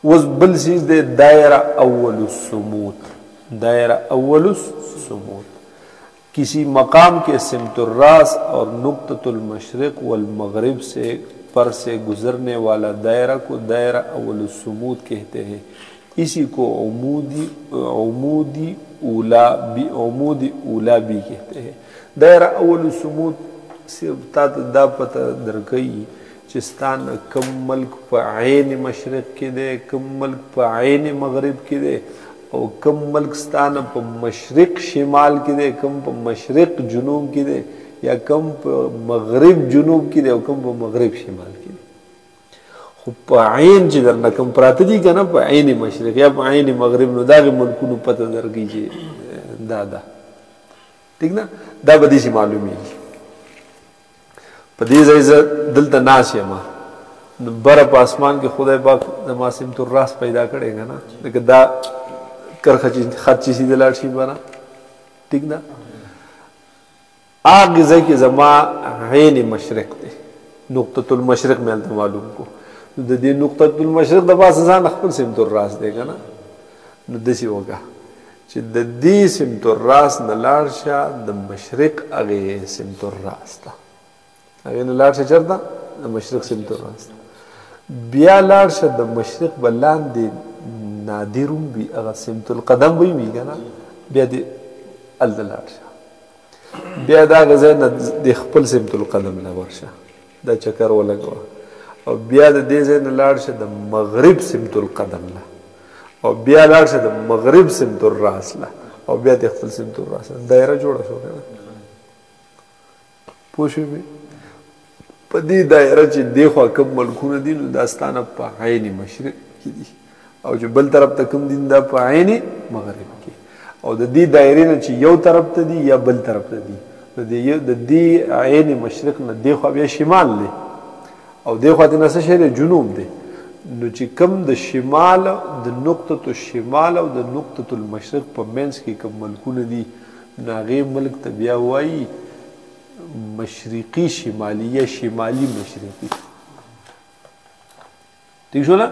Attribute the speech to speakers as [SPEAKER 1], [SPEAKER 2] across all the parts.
[SPEAKER 1] اوس بل چیز دی دائرہ اول السمود. دائرہ اول السمود کسی مقام کے سمت الراس اور نقطۃ المشرق والمغرب سے پر سے گزرنے والا دائرہ کو دائرہ اول السمود کہتے ہیں. اسی کو عمودی اولا بھی کہتے ہیں. دائرہ اول السمود صرف تا دا پتہ درکئی چستان کم ملک پا عین مشرق کی دے، کم ملک پا عین مغرب کی دے، او کم ملک ستان پا مشرق شمال کی دے، کم پا مشرق جنوب کی دے، یا کم پا مغرب جنوب کی دے، او کم پا مغرب شمال کی دے. خب پا عین چی درنا کم پراتا دی کنا پا عین مشرق یا پا عین مغرب نو داغی ملکونو پتہ درگی چی دا ٹھیک نا. دا بدی سی معلومی ہے پا دیز ایزا دلتا ناس یما برا پا آسمان کے خدای پاک دما سمت الراس پیدا کرے گا نا، لیکن دا کر خط چیسی دلار شی بنا ٹھیک نا. آگ زی کی زما عین مشرق دے، نقطۃ المشرق میں انتا معلوم کو دا دی نقطۃ المشرق دا باس ازان اخبر سمت الراس دے گا نا. نو دسی ہوگا چی دا دی سمت الراس نلار شا دا مشرق اگے سمت الراس تا، اگے نلار شا چرتا دا مشرق سمت الراس تا. بیا لار شا دا مشرق بلان دی نادرون بھی اگا سمت القدم بھی میگا نا، بیا دی الدلار شا بیا دا غزین دی خپل سمت القدم لور شا دا چکر و لگوا، اور بیا دا دی زین لار شا دا مغرب سمت القدم لا، اور بیا لار شا دا مغرب سمت الراس لا، اور بیا دی خپل سمت الراس لا. دائرہ جوڑا شو گا پوشو بھی پا دی دائرہ چی دیخوا کم ملکون دی نو داستانا پا عین مشرق کی دی، او جو بل طرف تا کم دین دا پا عین مغرب کی، او دا دی دائرین چی یو طرف تا دی یا بل طرف تا دی. دا دی عین مشرق نا دیخوا بیا شمال دی، او دیخوا دینا سا شہر جنوب دی. نو چی کم دا شمال دا نقطة الشمال او دا نقطة المشرق پا مینس کی کم ملکون دی ناغی ملک تا بیا وائی مشرقی شمالی یا شمالی مشرقی. ٹھیک شو نا.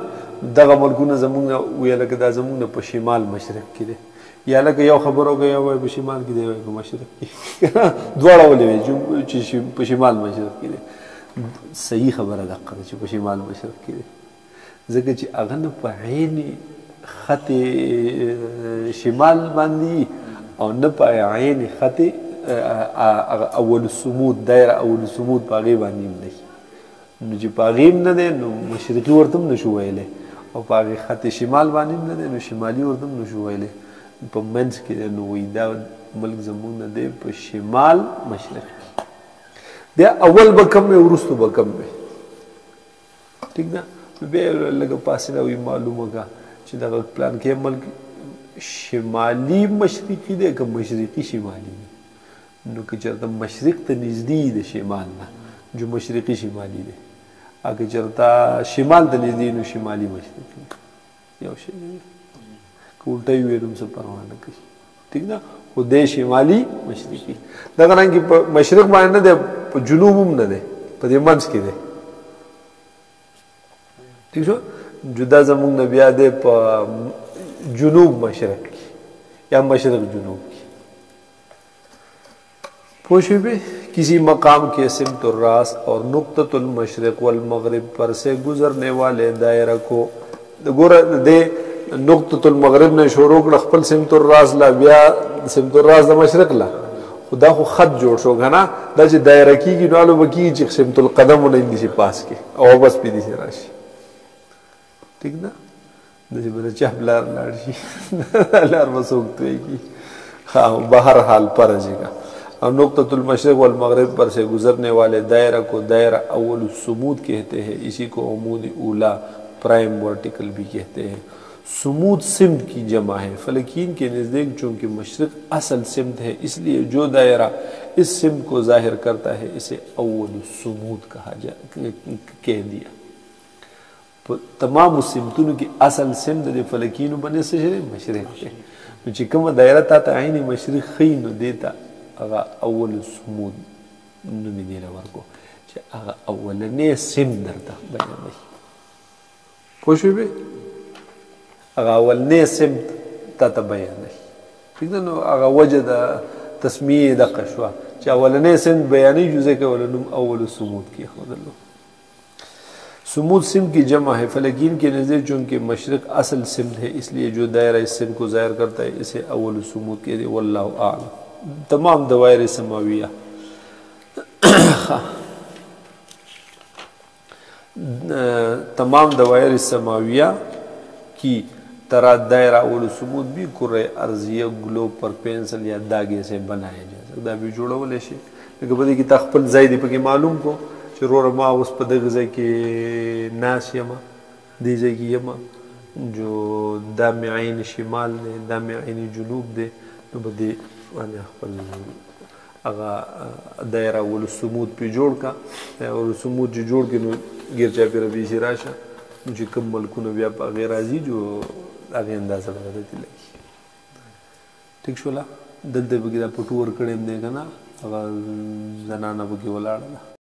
[SPEAKER 1] دغه ملکونه زمونږ ویل که دا زمونږ په شمال مشرق کې دی، یا لکه یو خبر وکړه یا وایي په شمال کې دی یا وایي په مشرق کې دواړه ولې وایي چې په شمال مشرق کې دی. صحیح خبره دقه ده چې په شمال مشرق کې دی، ځکه چې هغه نه په عین خط شمال باندې او نه په عین خط اول السمود دائرہ اول السمود پا غیب آنیم دی. نو چی پا غیب ندے نو مشرقی ورتم نشو ویلے، او پا غیب خط شمال بانیم ندے نو شمالی ورتم نشو ویلے. پا منس کی دے نو ویدہ ملک زمون ندے پا شمال مشرق بیا اول بکم میں ورستو بکم میں ٹھیک نا. بیا لگا پاسنا وی معلوم کا چی دا پلان کے ملک شمالی مشرقی دے کہ مشرقی شمالی دے. نو که چرتا مشرق تا نزدی ده شمال نا جو مشرقی شمالی ده، اگه چرتا شمال تا نزدی نو شمالی مشرقی یو شیده که الٹای ویدم سب پروانه کشی ٹھیک نا. خود ده شمالی مشرقی دا قرآن کی مشرق باندې ده پا جنوبم نده پا ده منس کی ده ٹھیک شو. جدا زمون نبیا ده پا جنوب مشرق کی یا مشرق جنوب کی. پوشی بھی کسی مقام کے سمت الراس اور نقطۃ المشرق والمغرب پر سے گزرنے والے دائرہ کو دے نقطۃ المغرب نے شروع کر خپل سمت الراس لا بیا سمت الراس دا مشرق لا خدا خو خط جوڑ شو گا نا دا چی دائرہ کی گی نوالو بکی چی سمت القدم و نہیں دیسی پاس کے او بس پی دیسی راشی ٹھیک نا. دا چی بنا چاپ لار لارشی لار بسوکتوئی کی بہر حال پر جے گا. اور نقطۃ المشرق والمغرب پر سے گزرنے والے دائرہ کو دائرہ اول السمود کہتے ہیں. اسی کو عمود اولا پرائم ورٹیکل بھی کہتے ہیں. سمود سمت کی جمع ہے. فلکین کے نزدیک چونکہ مشرق اصل سمت ہے اس لیے جو دائرہ اس سمت کو ظاہر کرتا ہے اسے اول السمود کہہ دیا. تمام سمتوں کی اصل سمت دے فلکین بنے سے مشرق ہے. چکم دائرہ تا عین مشرق خین دیتا اغا اول السمود نمی دینا ورکو چه اغا اولنی سم در تا بیان دی. پوشوی بی هغه اولنی سمت تا ته بیانوي ټیک ده نو هغه وجه د تسمیې دقه شوه چې اولنی سمت بیانوي جو ځکه ولا نوم اول سمود کېښودلو سمود سمت کی جمع ہے فلکین کے نزدیک چونکہ مشرق اصل سمت ہے اس لیے جو دائرہ اس سمت کو ظاہر کرتا ہے اسے اول سمود کہتے ہیں واللہ اعلم تمام دوائر سماویہ تمام دوائر سماویہ کی طرح دائرہ اول سمود بھی کرۂ ارضیہ گلوب پر پینسل یا داغے سے بنایا جا سکتا بھی جوړولی شي لکه په دې کې تا خپل ځای دی پکې معلوم کو چې وروره ما اوس په دغه ځای کې ناست یم دې ځای کې یم جو دا مې عین شمال دی دا مې عین جنوب دی نو په دې باندې خپل هغه دایره ولسمود پې جوړ کا ولسمود چې جوړ کړي نو ګیر چاپېره بیسې راشه نو چې کوم ملکونه بیا په هغې راځي جو هغې اندازه به درته لګي ټیک شوله دلته پکې دا پټو ورکړی یم دی که نه هغه زنانه پکې ولاړه ده